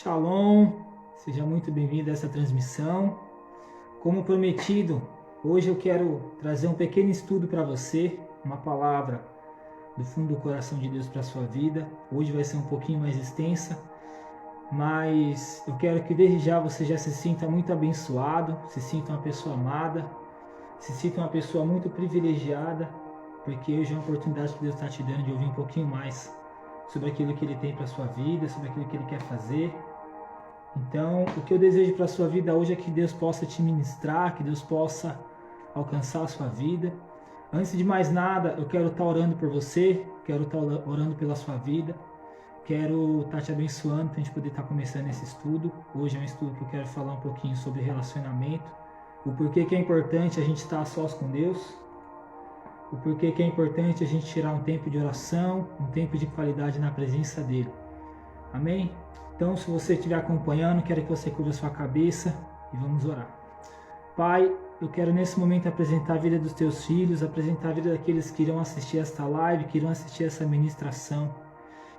Shalom, seja muito bem-vindo a essa transmissão. Como prometido, hoje eu quero trazer um pequeno estudo para você, uma palavra do fundo do coração de Deus para a sua vida. Hoje vai ser um pouquinho mais extensa, mas eu quero que desde já você já se sinta muito abençoado, se sinta uma pessoa amada, se sinta uma pessoa muito privilegiada, porque hoje é uma oportunidade que Deus está te dando de ouvir um pouquinho mais sobre aquilo que Ele tem para a sua vida, sobre aquilo que Ele quer fazer. Então, o que eu desejo para a sua vida hoje é que Deus possa te ministrar, que Deus possa alcançar a sua vida. Antes de mais nada, eu quero estar orando por você, quero estar orando pela sua vida, quero estar te abençoando para a gente poder estar começando esse estudo. Hoje é um estudo que eu quero falar um pouquinho sobre relacionamento, o porquê que é importante a gente estar a sós com Deus, o porquê que é importante a gente tirar um tempo de oração, um tempo de qualidade na presença dEle. Amém? Então, se você estiver acompanhando, quero que você cubra a sua cabeça e vamos orar. Pai, eu quero nesse momento apresentar a vida dos teus filhos, apresentar a vida daqueles que irão assistir esta live, que irão assistir essa ministração.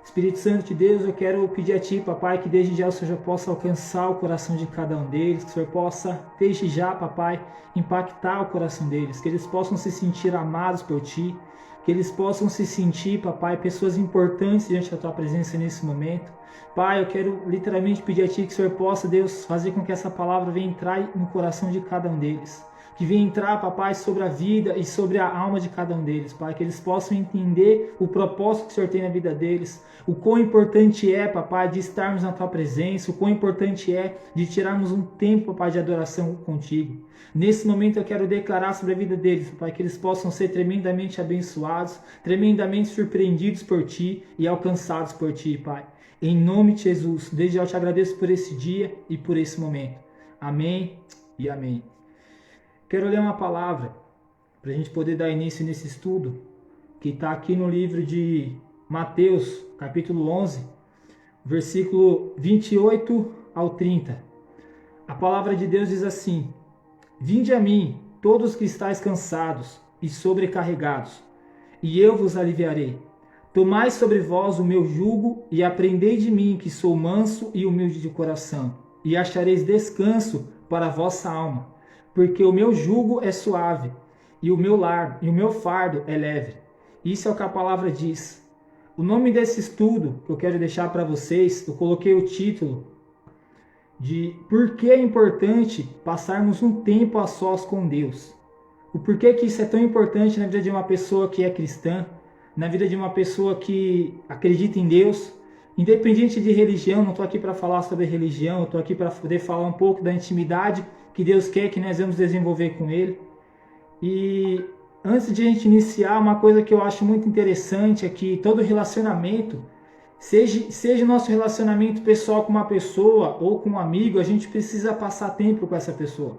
Espírito Santo de Deus, eu quero pedir a Ti, Papai, que desde já o Senhor possa alcançar o coração de cada um deles, que o Senhor possa, desde já, Papai, impactar o coração deles, que eles possam se sentir amados por Ti, que eles possam se sentir, Papai, pessoas importantes diante da Tua presença nesse momento. Pai, eu quero literalmente pedir a Ti que o Senhor possa, Deus, fazer com que essa palavra venha entrar no coração de cada um deles. Que venha entrar, Papai, sobre a vida e sobre a alma de cada um deles, Pai. Que eles possam entender o propósito que o Senhor tem na vida deles. O quão importante é, Papai, de estarmos na Tua presença. O quão importante é de tirarmos um tempo, Papai, de adoração contigo. Nesse momento eu quero declarar sobre a vida deles, Pai, que eles possam ser tremendamente abençoados, tremendamente surpreendidos por Ti e alcançados por Ti, Pai. Em nome de Jesus, desde já eu te agradeço por esse dia e por esse momento. Amém e amém. Quero ler uma palavra para a gente poder dar início nesse estudo, que está aqui no livro de Mateus, capítulo 11, versículo 28 ao 30. A palavra de Deus diz assim: Vinde a mim, todos que estáis cansados e sobrecarregados, e eu vos aliviarei. Tomai sobre vós o meu jugo e aprendei de mim, que sou manso e humilde de coração, e achareis descanso para a vossa alma. Porque o meu jugo é suave, e o meu fardo é leve. Isso é o que a palavra diz. O nome desse estudo que eu quero deixar para vocês, eu coloquei o título de Por que é importante passarmos um tempo a sós com Deus. O porquê que isso é tão importante na vida de uma pessoa que é cristã, na vida de uma pessoa que acredita em Deus, independente de religião. Não estou aqui para falar sobre religião, eu estou aqui para poder falar um pouco da intimidade que Deus quer que nós vamos desenvolver com Ele. E antes de a gente iniciar, uma coisa que eu acho muito interessante é que todo relacionamento, seja nosso relacionamento pessoal com uma pessoa ou com um amigo, a gente precisa passar tempo com essa pessoa.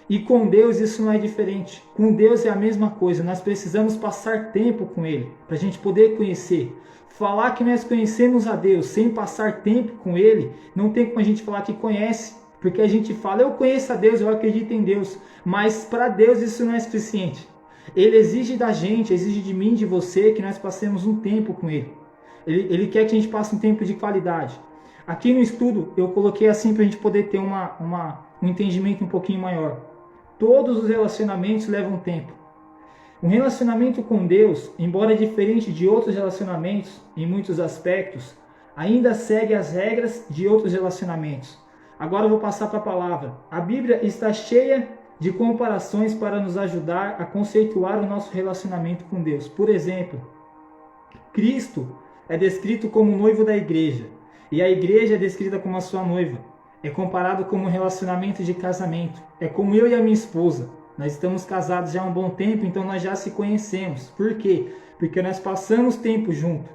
E com Deus isso não é diferente. Com Deus é a mesma coisa, nós precisamos passar tempo com Ele, para a gente poder conhecer. Falar que nós conhecemos a Deus sem passar tempo com Ele, não tem como a gente falar que conhece. Porque a gente fala, eu conheço a Deus, eu acredito em Deus, mas para Deus isso não é suficiente. Ele exige da gente, exige de mim, de você, que nós passemos um tempo com Ele. Ele quer que a gente passe um tempo de qualidade. Aqui no estudo eu coloquei assim para a gente poder ter um entendimento um pouquinho maior. Todos os relacionamentos levam tempo. Um relacionamento com Deus, embora diferente de outros relacionamentos em muitos aspectos, ainda segue as regras de outros relacionamentos. Agora eu vou passar para a palavra. A Bíblia está cheia de comparações para nos ajudar a conceituar o nosso relacionamento com Deus. Por exemplo, Cristo é descrito como noivo da igreja, e a igreja é descrita como a sua noiva. É comparado como um relacionamento de casamento. É como eu e a minha esposa. Nós estamos casados já há um bom tempo, então nós já se conhecemos. Por quê? Porque nós passamos tempo junto.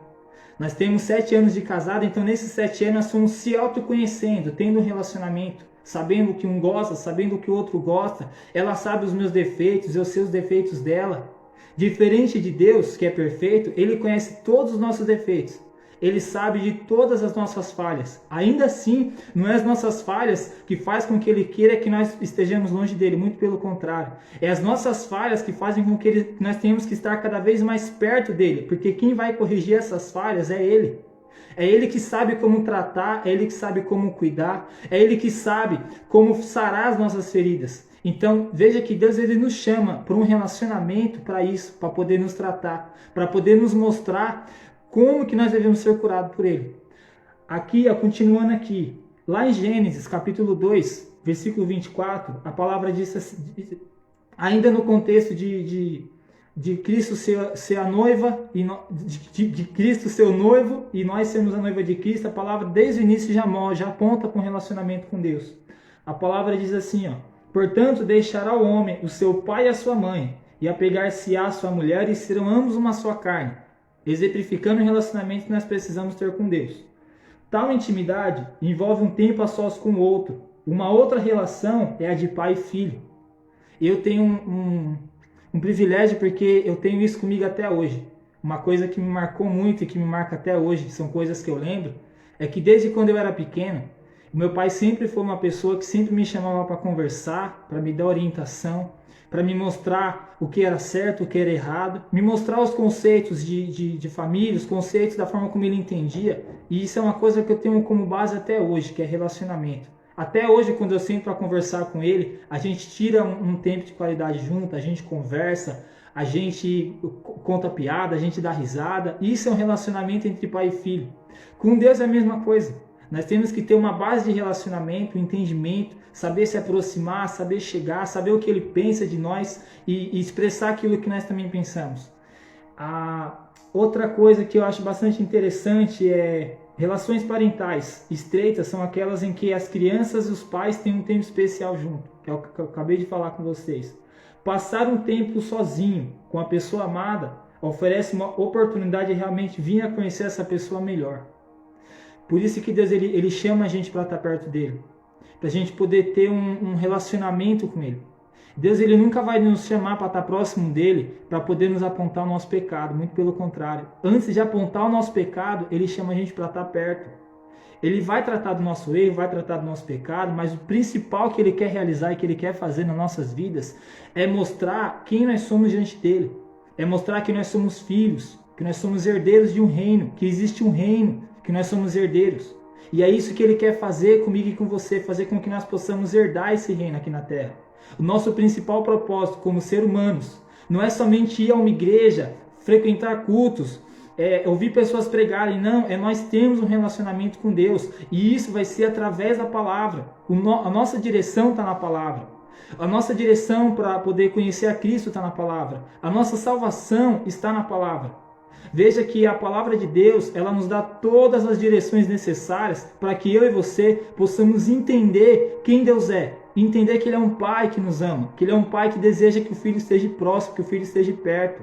Nós temos 7 anos de casado, então nesses 7 anos nós fomos se autoconhecendo, tendo um relacionamento, sabendo o que um gosta, sabendo o que o outro gosta. Ela sabe os meus defeitos, eu sei os defeitos dela. Diferente de Deus, que é perfeito, Ele conhece todos os nossos defeitos. Ele sabe de todas as nossas falhas. Ainda assim, não é as nossas falhas que faz com que Ele queira que nós estejamos longe dEle, muito pelo contrário. É as nossas falhas que fazem com que nós tenhamos que estar cada vez mais perto dEle, porque quem vai corrigir essas falhas é Ele. É Ele que sabe como tratar, é Ele que sabe como cuidar, é Ele que sabe como sarar as nossas feridas. Então, veja que Deus ele nos chama para um relacionamento, para isso, para poder nos tratar, para poder nos mostrar como que nós devemos ser curados por Ele. Aqui, continuando aqui, lá em Gênesis, capítulo 2, versículo 24, a palavra diz assim, ainda no contexto de Cristo ser a noiva, de Cristo ser o noivo e nós sermos a noiva de Cristo, a palavra desde o início já aponta para um relacionamento com Deus. A palavra diz assim, ó, portanto deixará o homem o seu pai e a sua mãe, e apegar-se-á a sua mulher, e serão ambos uma só carne, exemplificando o relacionamento que nós precisamos ter com Deus. Tal intimidade envolve um tempo a sós com o outro. Uma outra relação é a de pai e filho. Eu tenho um privilégio porque eu tenho isso comigo até hoje. Uma coisa que me marcou muito e que me marca até hoje, são coisas que eu lembro, é que desde quando eu era pequeno, meu pai sempre foi uma pessoa que sempre me chamava para conversar, para me dar orientação, para me mostrar o que era certo, o que era errado, me mostrar os conceitos de família, os conceitos da forma como ele entendia. E isso é uma coisa que eu tenho como base até hoje, que é relacionamento. Até hoje, quando eu sento para conversar com ele, a gente tira um tempo de qualidade junto, a gente conversa, a gente conta piada, a gente dá risada. Isso é um relacionamento entre pai e filho. Com Deus é a mesma coisa. Nós temos que ter uma base de relacionamento, entendimento, saber se aproximar, saber chegar, saber o que ele pensa de nós e expressar aquilo que nós também pensamos. Outra coisa que eu acho bastante interessante é relações parentais estreitas são aquelas em que as crianças e os pais têm um tempo especial junto, que é o que eu acabei de falar com vocês. Passar um tempo sozinho com a pessoa amada oferece uma oportunidade de realmente vir a conhecer essa pessoa melhor. Por isso que Deus ele chama a gente para estar perto dele, para a gente poder ter um relacionamento com ele. Deus ele nunca vai nos chamar para estar próximo dele para poder nos apontar o nosso pecado, muito pelo contrário. Antes de apontar o nosso pecado, ele chama a gente para estar perto. Ele vai tratar do nosso erro, vai tratar do nosso pecado, mas o principal que ele quer realizar e que ele quer fazer nas nossas vidas é mostrar quem nós somos diante dele. É mostrar que nós somos filhos, que nós somos herdeiros de um reino, que existe um reino, que nós somos herdeiros. E é isso que ele quer fazer comigo e com você, fazer com que nós possamos herdar esse reino aqui na terra. O nosso principal propósito como seres humanos não é somente ir a uma igreja, frequentar cultos, ouvir pessoas pregarem, não, é nós termos um relacionamento com Deus, e isso vai ser através da palavra. A nossa direção está na palavra, a nossa direção para poder conhecer a Cristo está na palavra, a nossa salvação está na palavra. Veja que a palavra de Deus, ela nos dá todas as direções necessárias para que eu e você possamos entender quem Deus é. Entender que Ele é um Pai que nos ama, que Ele é um Pai que deseja que o Filho esteja próximo, que o Filho esteja perto.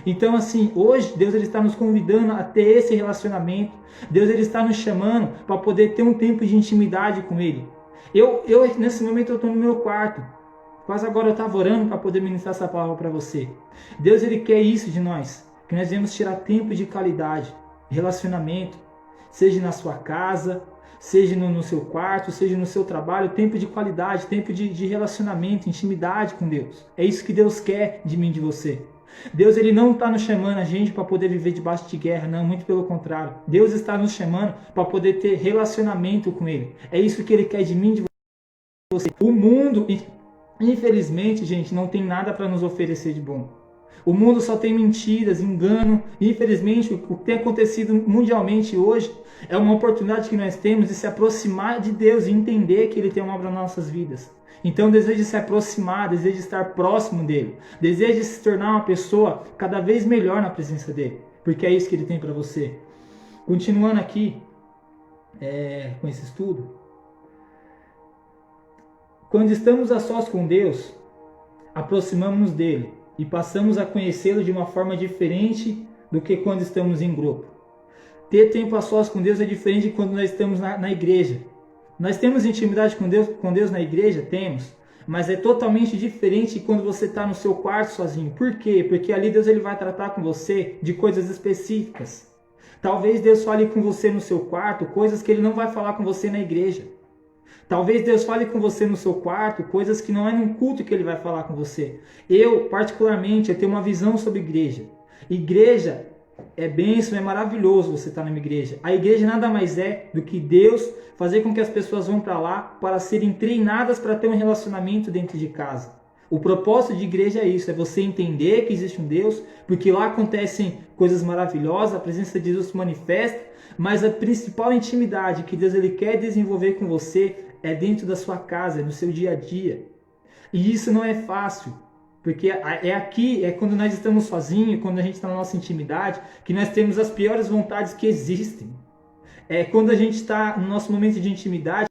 Então assim, hoje Deus ele está nos convidando a ter esse relacionamento. Deus ele está nos chamando para poder ter um tempo de intimidade com Ele. Eu nesse momento eu estou no meu quarto. Quase agora eu estava orando para poder ministrar essa palavra para você. Deus ele quer isso de nós. Que nós devemos tirar tempo de qualidade, relacionamento, seja na sua casa, seja no seu quarto, seja no seu trabalho, tempo de qualidade, tempo de relacionamento, intimidade com Deus. É isso que Deus quer de mim e de você. Deus ele não está nos chamando a gente para poder viver debaixo de guerra, não, muito pelo contrário. Deus está nos chamando para poder ter relacionamento com Ele. É isso que Ele quer de mim e de você. O mundo, infelizmente, gente, não tem nada para nos oferecer de bom. O mundo só tem mentiras, engano. Infelizmente, o que tem acontecido mundialmente hoje é uma oportunidade que nós temos de se aproximar de Deus e entender que Ele tem uma obra nas nossas vidas. Então, deseja se aproximar, deseja estar próximo dele, deseja se tornar uma pessoa cada vez melhor na presença dele, porque é isso que Ele tem para você. Continuando aqui com esse estudo, quando estamos a sós com Deus, aproximamos-nos dele e passamos a conhecê-lo de uma forma diferente do que quando estamos em grupo. Ter tempo a sós com Deus é diferente de quando nós estamos na igreja. Nós temos intimidade com Deus na igreja? Temos. Mas é totalmente diferente de quando você está no seu quarto sozinho. Por quê? Porque ali Deus ele vai tratar com você de coisas específicas. Talvez Deus fale com você no seu quarto coisas que Ele não vai falar com você na igreja. Talvez Deus fale com você no seu quarto coisas que não é num culto que Ele vai falar com você. Eu, particularmente, eu tenho uma visão sobre igreja. Igreja é bênção, é maravilhoso você estar numa igreja. A igreja nada mais é do que Deus fazer com que as pessoas vão para lá para serem treinadas para ter um relacionamento dentro de casa. O propósito de igreja é isso, é você entender que existe um Deus, porque lá acontecem coisas maravilhosas, a presença de Deus se manifesta, mas a principal intimidade que Deus ele quer desenvolver com você é dentro da sua casa, é no seu dia a dia. E isso não é fácil, porque é aqui, é quando nós estamos sozinhos, quando a gente está na nossa intimidade, que nós temos as piores vontades que existem. É quando a gente está no nosso momento de intimidade,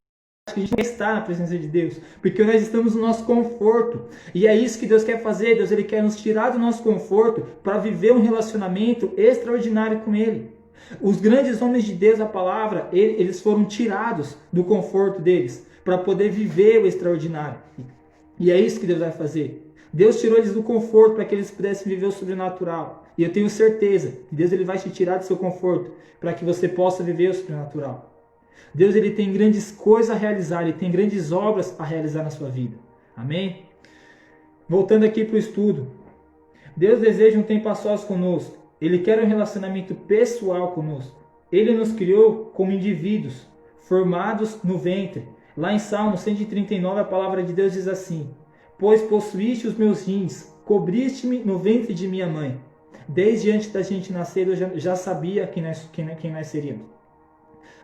que a gente está na presença de Deus, porque nós estamos no nosso conforto. E é isso que Deus quer fazer. Deus ele quer nos tirar do nosso conforto para viver um relacionamento extraordinário com Ele. Os grandes homens de Deus, a palavra, eles foram tirados do conforto deles para poder viver o extraordinário. E é isso que Deus vai fazer. Deus tirou eles do conforto para que eles pudessem viver o sobrenatural. E eu tenho certeza que Deus ele vai te tirar do seu conforto para que você possa viver o sobrenatural. Deus ele tem grandes coisas a realizar, ele tem grandes obras a realizar na sua vida. Amém? Voltando aqui para o estudo. Deus deseja um tempo a sós conosco. Ele quer um relacionamento pessoal conosco. Ele nos criou como indivíduos, formados no ventre. Lá em Salmo 139, a palavra de Deus diz assim: pois possuíste os meus rins, cobriste-me no ventre de minha mãe. Desde antes da gente nascer, eu já sabia quem nós seríamos.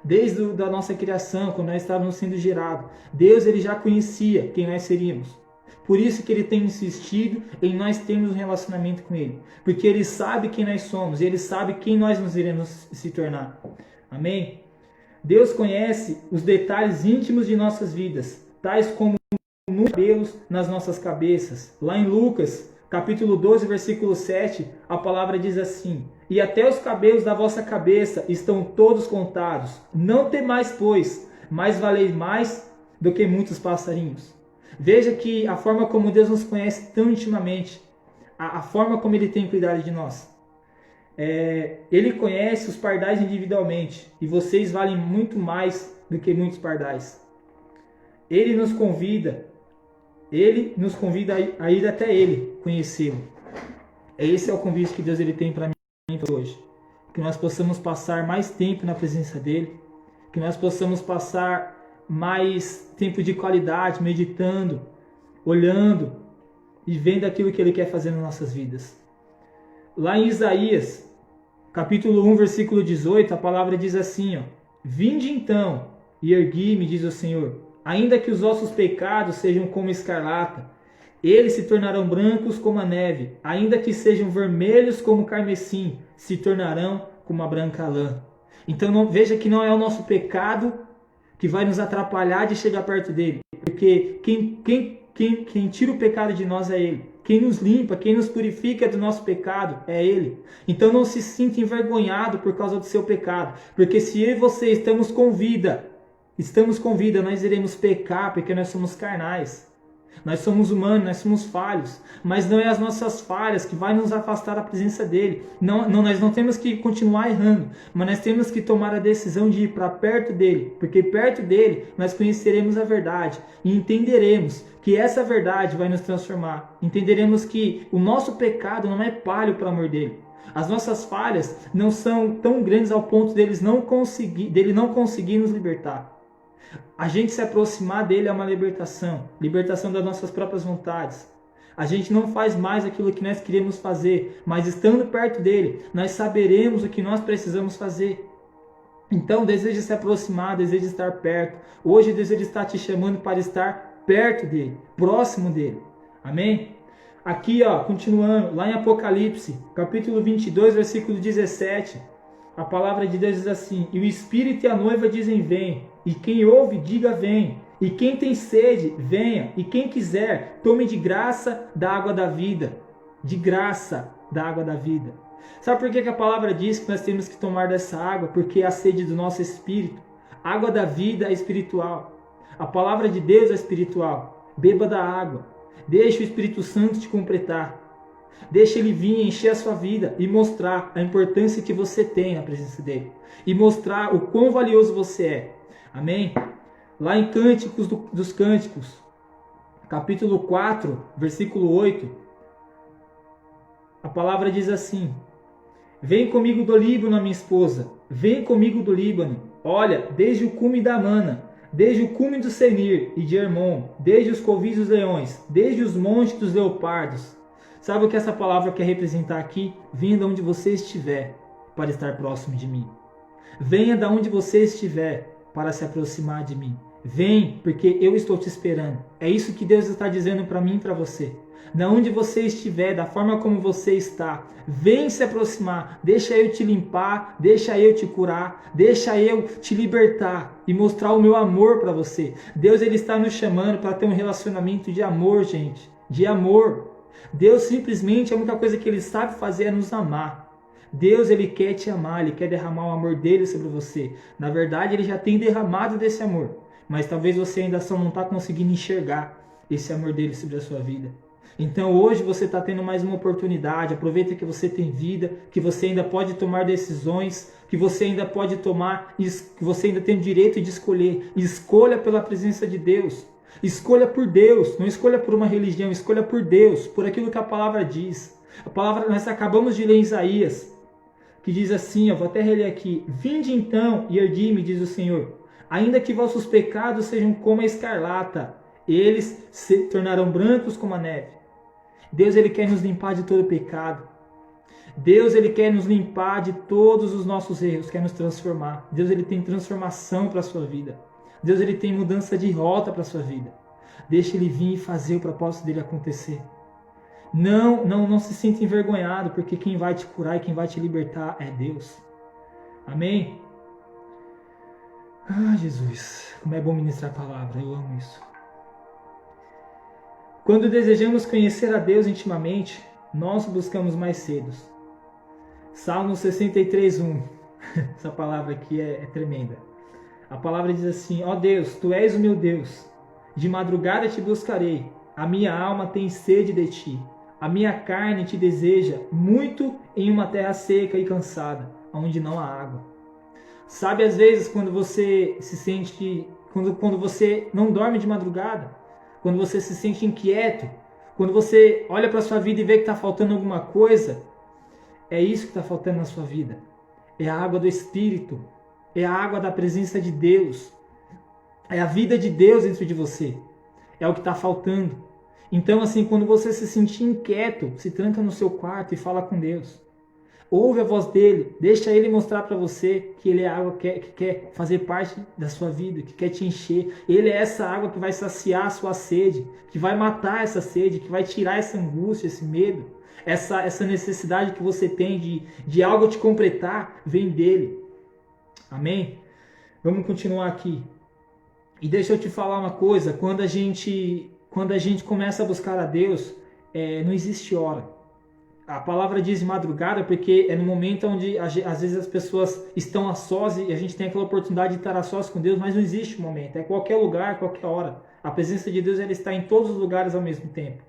Desde a nossa criação, quando nós estávamos sendo gerados, Deus ele já conhecia quem nós seríamos. Por isso que Ele tem insistido em nós termos um relacionamento com Ele. Porque Ele sabe quem nós somos, Ele sabe quem nós nos iremos se tornar. Amém? Deus conhece os detalhes íntimos de nossas vidas, tais como os cabelos nas nossas cabeças. Lá em Lucas, capítulo 12, versículo 7, a palavra diz assim: e até os cabelos da vossa cabeça estão todos contados. Não temais, pois, mas valeis mais do que muitos passarinhos. Veja que a forma como Deus nos conhece tão intimamente, a forma como Ele tem cuidado de nós. Ele conhece os pardais individualmente, e vocês valem muito mais do que muitos pardais. Ele nos convida a ir até Ele, conhecê-lo. Esse é o convite que Deus ele tem para mim hoje. Que nós possamos passar mais tempo na presença dEle, que nós possamos passar mais tempo de qualidade, meditando, olhando e vendo aquilo que Ele quer fazer nas nossas vidas. Lá em Isaías, capítulo 1, versículo 18, a palavra diz assim: vinde então e ergui-me, diz o Senhor, ainda que os vossos pecados sejam como escarlata, eles se tornarão brancos como a neve, ainda que sejam vermelhos como o carmesim, se tornarão como a branca lã. Então veja que não é o nosso pecado que vai nos atrapalhar de chegar perto dele, porque quem tira o pecado de nós é Ele. Quem nos limpa, quem nos purifica do nosso pecado é Ele. Então não se sinta envergonhado por causa do seu pecado, porque se eu e você estamos com vida, nós iremos pecar, porque nós somos carnais. Nós somos humanos, nós somos falhos, mas não é as nossas falhas que vai nos afastar da presença dele. Nós não temos que continuar errando, mas nós temos que tomar a decisão de ir para perto dele, porque perto dele nós conheceremos a verdade e entenderemos que essa verdade vai nos transformar. Entenderemos que o nosso pecado não é palho para o amor dele. As nossas falhas não são tão grandes ao ponto dele não conseguir nos libertar. A gente se aproximar dele é uma libertação das nossas próprias vontades. A gente não faz mais aquilo que nós queremos fazer, mas estando perto dele, nós saberemos o que nós precisamos fazer. Então, deseja se aproximar, deseja estar perto. Hoje, Deus ele está te chamando para estar perto dele, próximo dele. Amém? Aqui, continuando, lá em Apocalipse, capítulo 22, versículo 17, a palavra de Deus diz assim: e o Espírito e a noiva dizem vem, e quem ouve diga vem, e quem tem sede venha, e quem quiser tome de graça da água da vida, de graça da água da vida. Sabe por que a palavra diz que nós temos que tomar dessa água? Porque é a sede do nosso espírito. A água da vida é espiritual. A palavra de Deus é espiritual. Beba da água. Deixe o Espírito Santo te completar. Deixe ele vir encher a sua vida e mostrar a importância que você tem na presença dele. E mostrar o quão valioso você é. Amém? Lá em Cânticos dos Cânticos, capítulo 4, versículo 8, a palavra diz assim: Vem comigo do Líbano, minha esposa. Vem comigo do Líbano. Olha, desde o cume da Amana, desde o cume do Senir e de Hermon, desde os covis dos leões, desde os montes dos leopardos. Sabe o que essa palavra quer representar aqui? Venha de onde você estiver para estar próximo de mim. Venha de onde você estiver para se aproximar de mim. Vem, porque eu estou te esperando. É isso que Deus está dizendo para mim e para você. Da onde você estiver, da forma como você está, vem se aproximar. Deixa eu te limpar, deixa eu te curar, deixa eu te libertar e mostrar o meu amor para você. Deus, ele está nos chamando para ter um relacionamento de amor, gente. De amor. Deus simplesmente, a única coisa que ele sabe fazer é nos amar. Deus, ele quer te amar, ele quer derramar o amor dele sobre você. Na verdade, ele já tem derramado desse amor. Mas talvez você ainda só não está conseguindo enxergar esse amor dele sobre a sua vida. Então hoje você está tendo mais uma oportunidade. Aproveita que você tem vida, que você ainda pode tomar decisões, que você ainda pode tomar, que você ainda tem o direito de escolher. Escolha pela presença de Deus. Escolha por Deus, não escolha por uma religião, escolha por Deus, por aquilo que a palavra diz. A palavra, nós acabamos de ler em Isaías, que diz assim, eu vou até reler aqui: vinde então e ergui-me, diz o Senhor, ainda que vossos pecados sejam como a escarlata, eles se tornarão brancos como a neve. Deus, ele quer nos limpar de todo pecado. Deus, ele quer nos limpar de todos os nossos erros, quer nos transformar. Deus, ele tem transformação para a sua vida. Deus, ele tem mudança de rota para a sua vida. Deixa ele vir e fazer o propósito dele acontecer. Não se sinta envergonhado, porque quem vai te curar e quem vai te libertar é Deus. Amém? Ah, Jesus, como é bom ministrar a palavra, eu amo isso. Quando desejamos conhecer a Deus intimamente, nós buscamos mais cedo. Salmo 63:1. Essa palavra aqui é tremenda. A palavra diz assim: ó Deus, tu és o meu Deus, de madrugada te buscarei, a minha alma tem sede de ti, a minha carne te deseja muito em uma terra seca e cansada, onde não há água. Sabe, às vezes, quando você se sente, quando você não dorme de madrugada, quando você se sente inquieto, quando você olha para a sua vida e vê que está faltando alguma coisa, é isso que está faltando na sua vida. É a água do Espírito, é a água da presença de Deus, é a vida de Deus dentro de você, é o que está faltando. Então, assim, quando você se sentir inquieto, se tranca no seu quarto e fala com Deus. Ouve a voz dele, deixa ele mostrar para você que ele é a água que quer fazer parte da sua vida, que quer te encher. Ele é essa água que vai saciar a sua sede, que vai matar essa sede, que vai tirar essa angústia, esse medo, essa necessidade que você tem de algo te completar, vem dele. Amém? Vamos continuar aqui. E deixa eu te falar uma coisa, quando a gente começa a buscar a Deus, não existe hora. A palavra diz madrugada porque é no momento onde às vezes as pessoas estão a sós e a gente tem aquela oportunidade de estar a sós com Deus, mas não existe momento, é qualquer lugar, qualquer hora. A presença de Deus, ela está em todos os lugares ao mesmo tempo.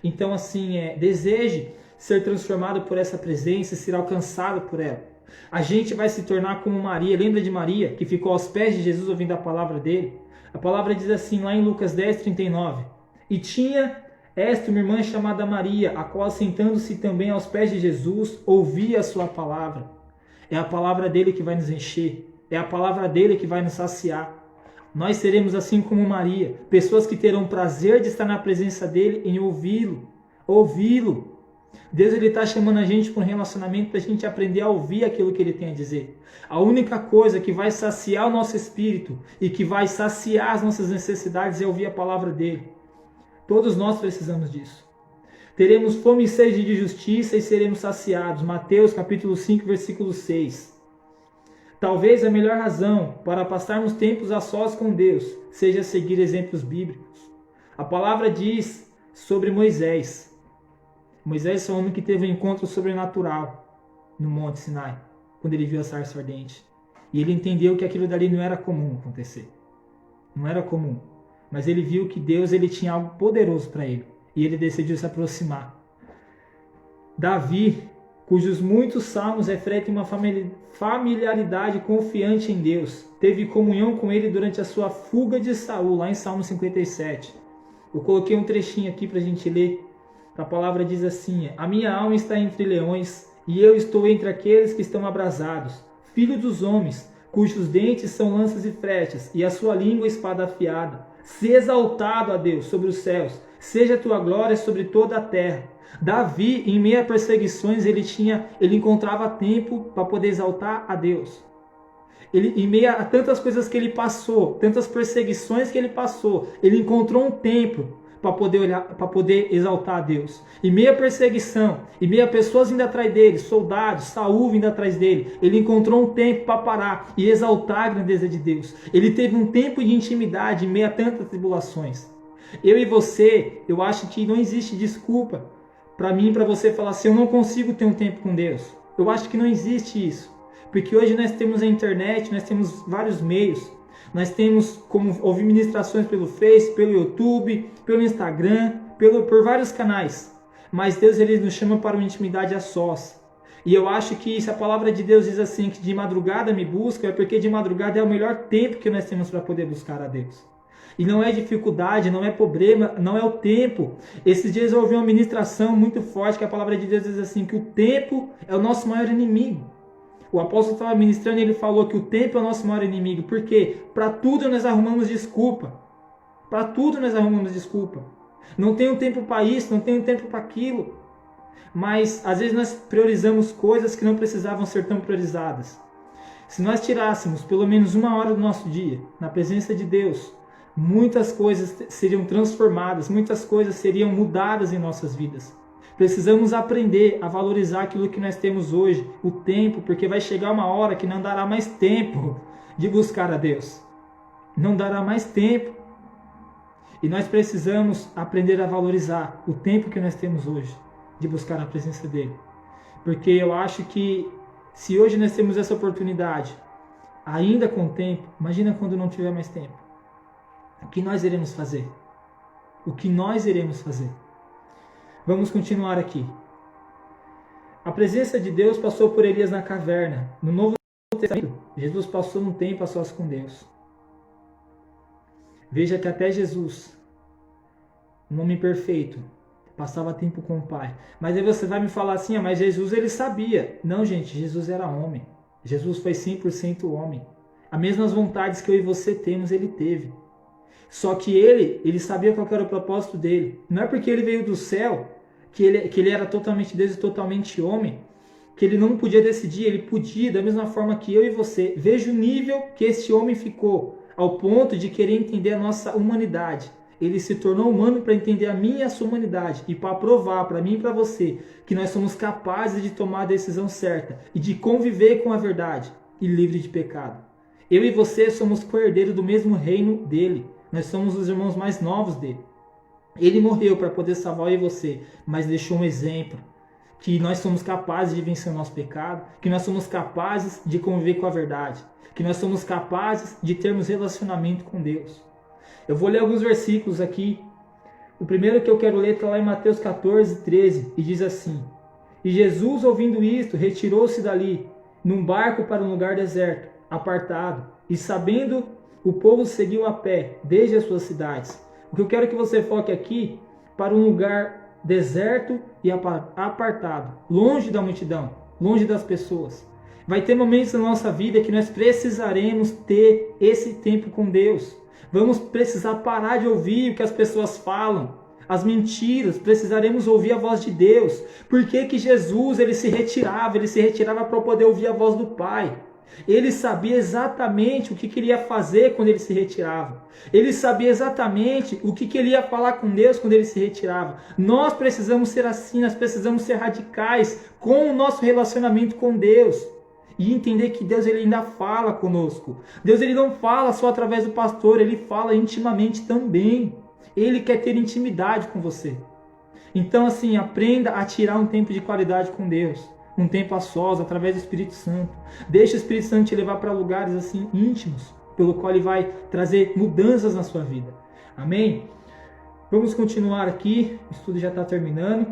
Então, assim, deseje ser transformado por essa presença, ser alcançado por ela. A gente vai se tornar como Maria. Lembra de Maria, que ficou aos pés de Jesus ouvindo a palavra dele? A palavra diz assim, lá em Lucas 10:39. E tinha esta uma irmã chamada Maria, a qual, sentando-se também aos pés de Jesus, ouvia a sua palavra. É a palavra dele que vai nos encher. É a palavra dele que vai nos saciar. Nós seremos assim como Maria, pessoas que terão prazer de estar na presença dele em ouvi-lo. Ouvi-lo. Deus, ele está chamando a gente para um relacionamento para a gente aprender a ouvir aquilo que ele tem a dizer. A única coisa que vai saciar o nosso espírito e que vai saciar as nossas necessidades é ouvir a palavra dele. Todos nós precisamos disso. Teremos fome e sede de justiça e seremos saciados. Mateus capítulo 5, versículo 6. Talvez a melhor razão para passarmos tempos a sós com Deus seja seguir exemplos bíblicos. A palavra diz sobre Moisés. Moisés foi um homem que teve um encontro sobrenatural no Monte Sinai, quando ele viu a sarça ardente. E ele entendeu que aquilo dali não era comum acontecer. Não era comum. Mas ele viu que Deus, ele tinha algo poderoso para ele. E ele decidiu se aproximar. Davi, cujos muitos salmos refletem uma familiaridade confiante em Deus, teve comunhão com ele durante a sua fuga de Saul, lá em Salmo 57. Eu coloquei um trechinho aqui para a gente ler. A palavra diz assim: a minha alma está entre leões, e eu estou entre aqueles que estão abrasados. Filho dos homens, cujos dentes são lanças e flechas, e a sua língua espada afiada. Se exaltado, a Deus, sobre os céus, seja a tua glória sobre toda a terra. Davi, em meio a perseguições, ele encontrava tempo para poder exaltar a Deus. Em meio a tantas coisas que ele passou, tantas perseguições que ele passou, ele encontrou um tempo para poder olhar, para poder exaltar a Deus. Em meio a perseguição, em meio a pessoas indo atrás dele, soldados, Saul vindo atrás dele, ele encontrou um tempo para parar e exaltar a grandeza de Deus. Ele teve um tempo de intimidade em meio a tantas tribulações. Eu e você, eu acho que não existe desculpa para mim, para você falar assim, eu não consigo ter um tempo com Deus. Eu acho que não existe isso. Porque hoje nós temos a internet, nós temos vários meios. Nós temos como ouvir ministrações pelo Face, pelo YouTube, pelo Instagram, por vários canais. Mas Deus ele nos chama para uma intimidade a sós. E eu acho que se a palavra de Deus diz assim, que de madrugada me busca, é porque de madrugada é o melhor tempo que nós temos para poder buscar a Deus. E não é dificuldade, não é problema, não é o tempo. Esses dias eu ouvi uma ministração muito forte que a palavra de Deus diz assim, que o tempo é o nosso maior inimigo. O apóstolo estava ministrando e ele falou que o tempo é o nosso maior inimigo. Por quê? Para tudo nós arrumamos desculpa. Para tudo nós arrumamos desculpa. Não tenho tempo para isso, não tenho tempo para aquilo. Mas às vezes nós priorizamos coisas que não precisavam ser tão priorizadas. Se nós tirássemos pelo menos 1 hora do nosso dia na presença de Deus, muitas coisas seriam transformadas, muitas coisas seriam mudadas em nossas vidas. Precisamos aprender a valorizar aquilo que nós temos hoje, o tempo, porque vai chegar uma hora que não dará mais tempo de buscar a Deus. Não dará mais tempo. E nós precisamos aprender a valorizar o tempo que nós temos hoje de buscar a presença dEle. Porque eu acho que se hoje nós temos essa oportunidade, ainda com tempo, imagina quando não tiver mais tempo. O que nós iremos fazer? O que nós iremos fazer? Vamos continuar aqui. A presença de Deus passou por Elias na caverna. No Novo Testamento, Jesus passou um tempo a sós com Deus. Veja que até Jesus, um homem perfeito, passava tempo com o Pai. Mas aí você vai me falar assim, mas Jesus ele sabia. Não, gente, Jesus era homem. Jesus foi 100% homem. As mesmas vontades que eu e você temos, ele teve. Só que ele sabia qual era o propósito dele. Não é porque ele veio do céu, que ele era totalmente Deus e totalmente homem, que ele não podia decidir, ele podia, da mesma forma que eu e você. Veja o nível que esse homem ficou, ao ponto de querer entender a nossa humanidade. Ele se tornou humano para entender a minha e a sua humanidade e para provar para mim e para você que nós somos capazes de tomar a decisão certa e de conviver com a verdade e livre de pecado. Eu e você somos co-herdeiros do mesmo reino dele. Nós somos os irmãos mais novos dele. Ele morreu para poder salvar eu e você, mas deixou um exemplo. Que nós somos capazes de vencer o nosso pecado, que nós somos capazes de conviver com a verdade, que nós somos capazes de termos relacionamento com Deus. Eu vou ler alguns versículos aqui. O primeiro que eu quero ler está lá em Mateus 14, 13, e diz assim: E Jesus, ouvindo isto, retirou-se dali, num barco para um lugar deserto, apartado, e sabendo o povo seguiu a pé, desde as suas cidades. O que eu quero que você foque aqui, para um lugar deserto e apartado, longe da multidão, longe das pessoas. Vai ter momentos na nossa vida que nós precisaremos ter esse tempo com Deus. Vamos precisar parar de ouvir o que as pessoas falam, as mentiras, precisaremos ouvir a voz de Deus. Por que que Jesus ele se retirava para poder ouvir a voz do Pai? Ele sabia exatamente o que queria fazer quando ele se retirava. Ele sabia exatamente o que queria falar com Deus quando ele se retirava. Nós precisamos ser assim, nós precisamos ser radicais com o nosso relacionamento com Deus. E entender que Deus ele ainda fala conosco. Deus ele não fala só através do pastor, ele fala intimamente também. Ele quer ter intimidade com você. Então assim, aprenda a tirar um tempo de qualidade com Deus. Um tempo a sós, através do Espírito Santo. Deixa o Espírito Santo te levar para lugares assim íntimos, pelo qual ele vai trazer mudanças na sua vida. Amém? Vamos continuar aqui, o estudo já está terminando.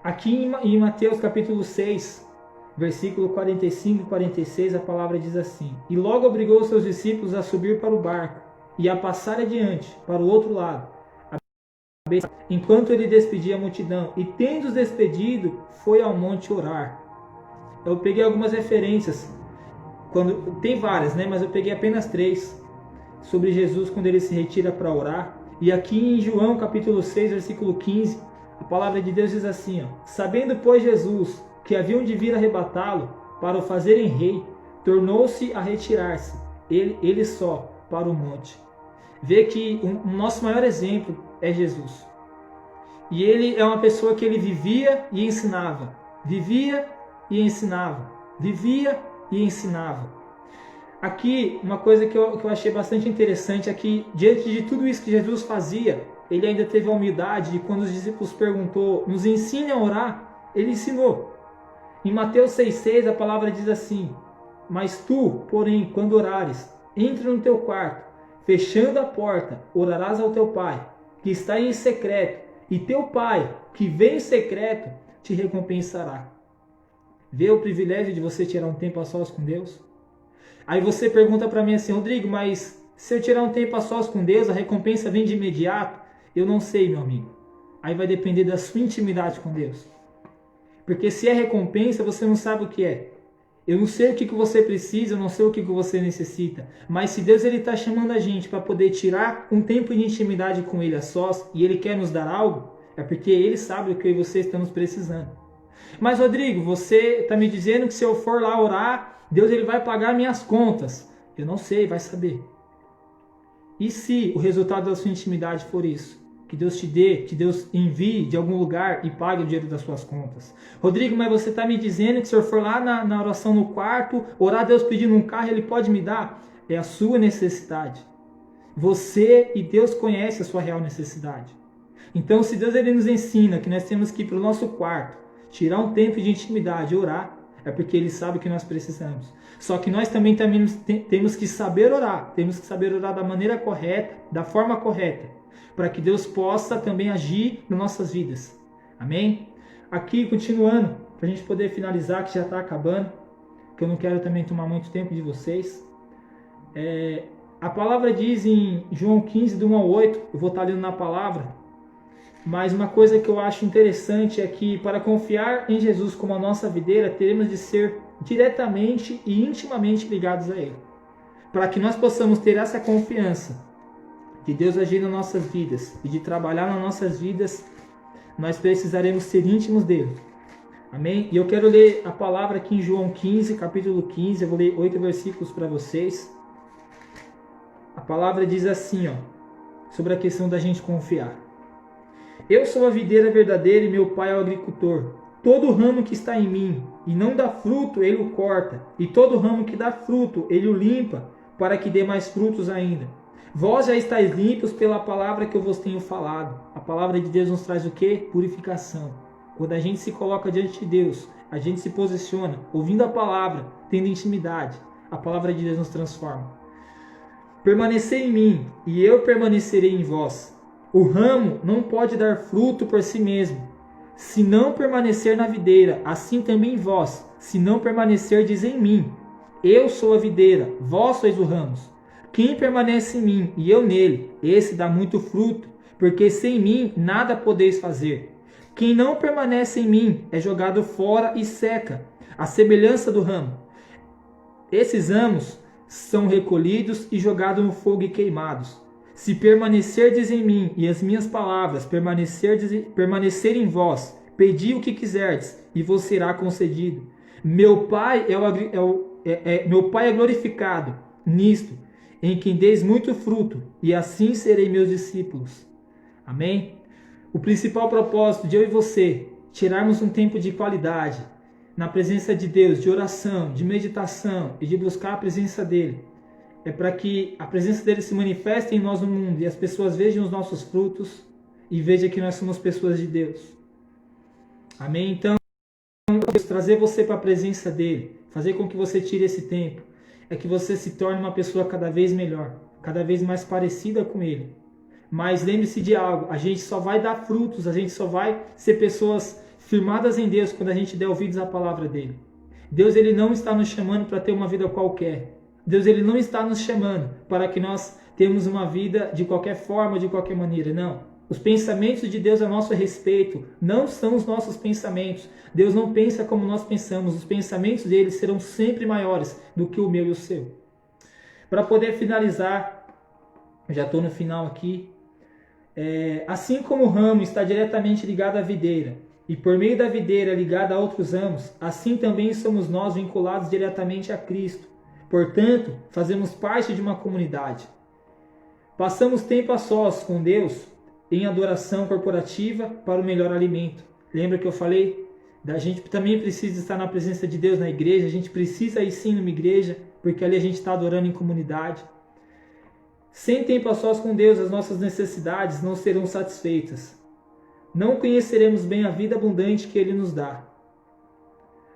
Aqui em Mateus capítulo 6, versículo 45 e 46, a palavra diz assim: E logo obrigou os seus discípulos a subir para o barco e a passar adiante, para o outro lado, enquanto ele despedia a multidão, e tendo-os despedido, foi ao monte orar. Eu peguei algumas referências, tem várias, né? Mas eu peguei apenas 3, sobre Jesus quando ele se retira para orar. E aqui em João capítulo 6, versículo 15, a palavra de Deus diz assim, ó: sabendo, pois, Jesus que haviam de vir arrebatá-lo para o fazerem rei, tornou-se a retirar-se, ele só, para o monte. Vê que o nosso maior exemplo é Jesus. E ele é uma pessoa que ele vivia e ensinava. Vivia e ensinava. Vivia e ensinava. Aqui, uma coisa que eu achei bastante interessante é que, diante de tudo isso que Jesus fazia, ele ainda teve a humildade de, quando os discípulos perguntou, nos ensine a orar, ele ensinou. Em Mateus 6,6 a palavra diz assim: mas tu, porém, quando orares, entra no teu quarto, fechando a porta, orarás ao teu pai, que está em secreto, e teu pai, que vem em secreto, te recompensará. Vê o privilégio de você tirar um tempo a sós com Deus? Aí você pergunta para mim assim: Rodrigo, mas se eu tirar um tempo a sós com Deus, a recompensa vem de imediato? Eu não sei, meu amigo. Aí vai depender da sua intimidade com Deus. Porque se é recompensa, você não sabe o que é. Eu não sei o que você precisa, eu não sei o que você necessita. Mas se Deus está chamando a gente para poder tirar um tempo de intimidade com Ele a sós, e Ele quer nos dar algo, é porque Ele sabe o que eu e você estamos precisando. Mas, Rodrigo, você está me dizendo que se eu for lá orar, Deus ele vai pagar minhas contas. Eu não sei, vai saber. E se o resultado da sua intimidade for isso? Que Deus te dê, que Deus envie de algum lugar e pague o dinheiro das suas contas. Rodrigo, mas você está me dizendo que se eu for lá na oração no quarto, orar a Deus pedindo um carro, Ele pode me dar? É a sua necessidade. Você e Deus conhecem a sua real necessidade. Então, se Deus ele nos ensina que nós temos que ir para o nosso quarto, tirar um tempo de intimidade e orar, é porque Ele sabe o que nós precisamos. Só que nós também temos que saber orar. Temos que saber orar da maneira correta, da forma correta, para que Deus possa também agir nas nossas vidas. Amém? Aqui, continuando, para a gente poder finalizar, que já está acabando, que eu não quero também tomar muito tempo de vocês. A palavra diz em João 15, do 1 ao 8, eu vou estar lendo na palavra, mas uma coisa que eu acho interessante é que, para confiar em Jesus como a nossa videira, teremos de ser diretamente e intimamente ligados a Ele. Para que nós possamos ter essa confiança de Deus agir nas nossas vidas e de trabalhar nas nossas vidas, nós precisaremos ser íntimos dele. Amém? E eu quero ler a palavra aqui em João 15, capítulo 15, eu vou ler 8 versículos para vocês. A palavra diz assim, sobre a questão da gente confiar. Eu sou a videira verdadeira e meu pai é o agricultor. Todo ramo que está em mim e não dá fruto, ele o corta. E todo ramo que dá fruto, ele o limpa, para que dê mais frutos ainda. Vós já estáis limpos pela palavra que eu vos tenho falado. A palavra de Deus nos traz o quê? Purificação. Quando a gente se coloca diante de Deus, a gente se posiciona, ouvindo a palavra, tendo intimidade, a palavra de Deus nos transforma. Permanecei em mim, e eu permanecerei em vós. O ramo não pode dar fruto por si mesmo, se não permanecer na videira, assim também vós, se não permanecerdes em mim. Eu sou a videira, vós sois os ramos. Quem permanece em mim e eu nele, esse dá muito fruto, porque sem mim nada podeis fazer. Quem não permanece em mim é jogado fora e seca, a semelhança do ramo. Esses ramos são recolhidos e jogados no fogo e queimados. Se permanecerdes em mim e as minhas palavras permanecerem em vós, pedi o que quiserdes e vos será concedido. Meu Pai é glorificado nisto, em quem deis muito fruto, e assim serei meus discípulos. Amém? O principal propósito de eu e você tirarmos um tempo de qualidade na presença de Deus, de oração, de meditação e de buscar a presença dele, é para que a presença dele se manifeste em nós no mundo e as pessoas vejam os nossos frutos e vejam que nós somos pessoas de Deus. Amém? Então, Deus, trazer você para a presença dele, fazer com que você tire esse tempo, é que você se torne uma pessoa cada vez melhor, cada vez mais parecida com ele. Mas lembre-se de algo, a gente só vai dar frutos, a gente só vai ser pessoas firmadas em Deus quando a gente der ouvidos à palavra dele. Deus ele não está nos chamando para ter uma vida qualquer. Deus ele não está nos chamando para que nós tenhamos uma vida de qualquer forma, de qualquer maneira, não. Os pensamentos de Deus a nosso respeito não são os nossos pensamentos. Deus não pensa como nós pensamos. Os pensamentos dele serão sempre maiores do que o meu e o seu. Para poder finalizar, já estou no final aqui. Assim como o ramo está diretamente ligado à videira, e por meio da videira ligado a outros ramos, assim também somos nós vinculados diretamente a Cristo. Portanto, fazemos parte de uma comunidade. Passamos tempo a sós com Deus em adoração corporativa para o melhor alimento. Lembra que eu falei? A gente também precisa estar na presença de Deus na igreja, a gente precisa ir sim numa igreja, porque ali a gente está adorando em comunidade. Sem tempo a sós com Deus, as nossas necessidades não serão satisfeitas. Não conheceremos bem a vida abundante que Ele nos dá.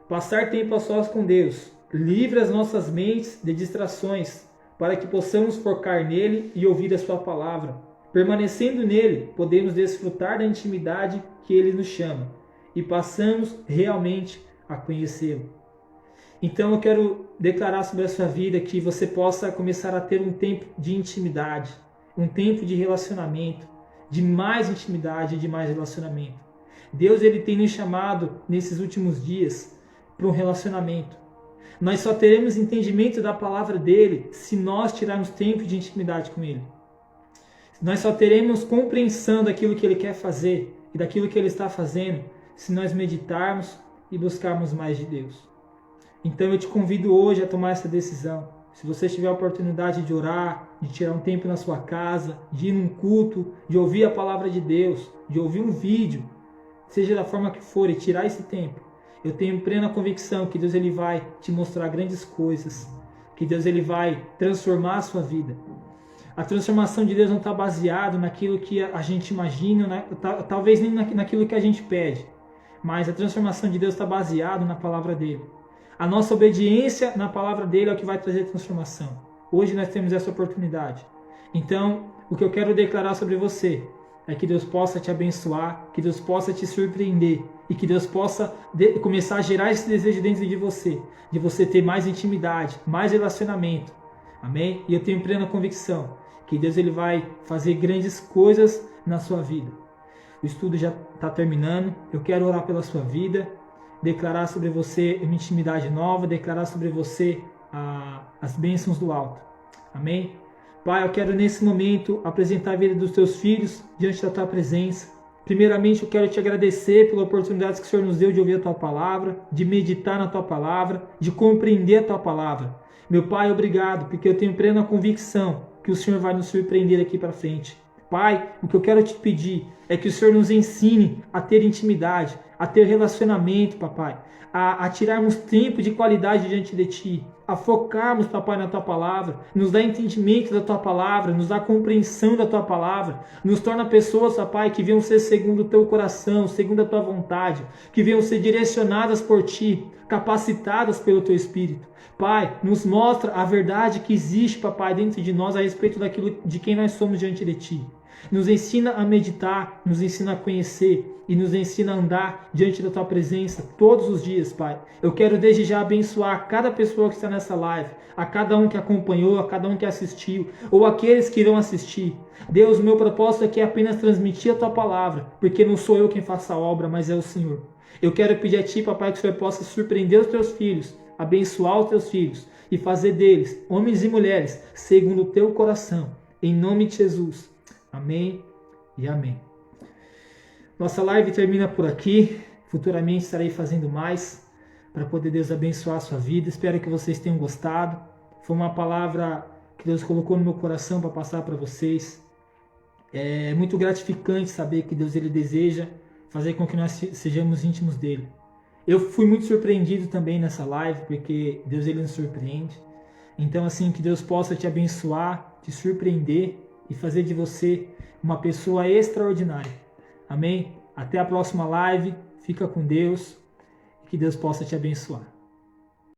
Passar tempo a sós com Deus livra as nossas mentes de distrações, para que possamos focar nele e ouvir a sua palavra. Permanecendo nele, podemos desfrutar da intimidade que Ele nos chama e passamos realmente a conhecê-lo. Então eu quero declarar sobre a sua vida que você possa começar a ter um tempo de intimidade, um tempo de relacionamento, de mais intimidade, de mais relacionamento. Deus ele tem nos chamado nesses últimos dias para um relacionamento. Nós só teremos entendimento da palavra dele se nós tirarmos tempo de intimidade com ele. Nós só teremos compreensão daquilo que ele quer fazer e daquilo que ele está fazendo se nós meditarmos e buscarmos mais de Deus. Então eu te convido hoje a tomar essa decisão. Se você tiver a oportunidade de orar, de tirar um tempo na sua casa, de ir num culto, de ouvir a palavra de Deus, de ouvir um vídeo, seja da forma que for, e tirar esse tempo, eu tenho plena convicção que Deus ele vai te mostrar grandes coisas, que Deus ele vai transformar a sua vida. A transformação de Deus não está baseada naquilo que a gente imagina, talvez nem naquilo que a gente pede, mas a transformação de Deus está baseada na palavra dele. A nossa obediência na palavra dele é o que vai trazer transformação. Hoje nós temos essa oportunidade. Então, o que eu quero declarar sobre você é que Deus possa te abençoar, que Deus possa te surpreender e que Deus possa começar a gerar esse desejo dentro de você ter mais intimidade, mais relacionamento. Amém? E eu tenho plena convicção que Deus ele vai fazer grandes coisas na sua vida. O estudo já está terminando. Eu quero orar pela sua vida, declarar sobre você uma intimidade nova, declarar sobre você as bênçãos do alto. Amém? Pai, eu quero nesse momento apresentar a vida dos teus filhos diante da tua presença. Primeiramente, eu quero te agradecer pela oportunidade que o Senhor nos deu de ouvir a tua palavra, de meditar na tua palavra, de compreender a tua palavra. Meu Pai, obrigado, porque eu tenho plena convicção que o Senhor vai nos surpreender aqui para frente. Pai, o que eu quero te pedir é que o Senhor nos ensine a ter intimidade, a ter relacionamento, papai, a tirarmos tempo de qualidade diante de Ti, a focarmos, papai, na Tua palavra, nos dá entendimento da Tua palavra, nos dá compreensão da Tua palavra, nos torna pessoas, papai, que venham ser segundo o Teu coração, segundo a Tua vontade, que venham ser direcionadas por Ti, capacitadas pelo Teu Espírito. Pai, nos mostra a verdade que existe, papai, dentro de nós a respeito daquilo de quem nós somos diante de Ti. Nos ensina a meditar, nos ensina a conhecer e nos ensina a andar diante da Tua presença todos os dias, Pai. Eu quero desde já abençoar cada pessoa que está nessa live, a cada um que acompanhou, a cada um que assistiu, ou aqueles que irão assistir. Deus, o meu propósito aqui é apenas transmitir a Tua palavra, porque não sou eu quem faça a obra, mas é o Senhor. Eu quero pedir a Ti, papai, que o Senhor possa surpreender os Teus filhos, abençoar os Teus filhos e fazer deles, homens e mulheres, segundo o Teu coração. Em nome de Jesus. Amém e amém. Nossa live termina por aqui. Futuramente estarei fazendo mais para poder Deus abençoar a sua vida. Espero que vocês tenham gostado. Foi uma palavra que Deus colocou no meu coração para passar para vocês. É muito gratificante saber que Deus ele deseja fazer com que nós sejamos íntimos dele. Eu fui muito surpreendido também nessa live, porque Deus ele nos surpreende. Então assim, que Deus possa te abençoar, te surpreender e fazer de você uma pessoa extraordinária. Amém? Até a próxima live. Fica com Deus. Que Deus possa te abençoar.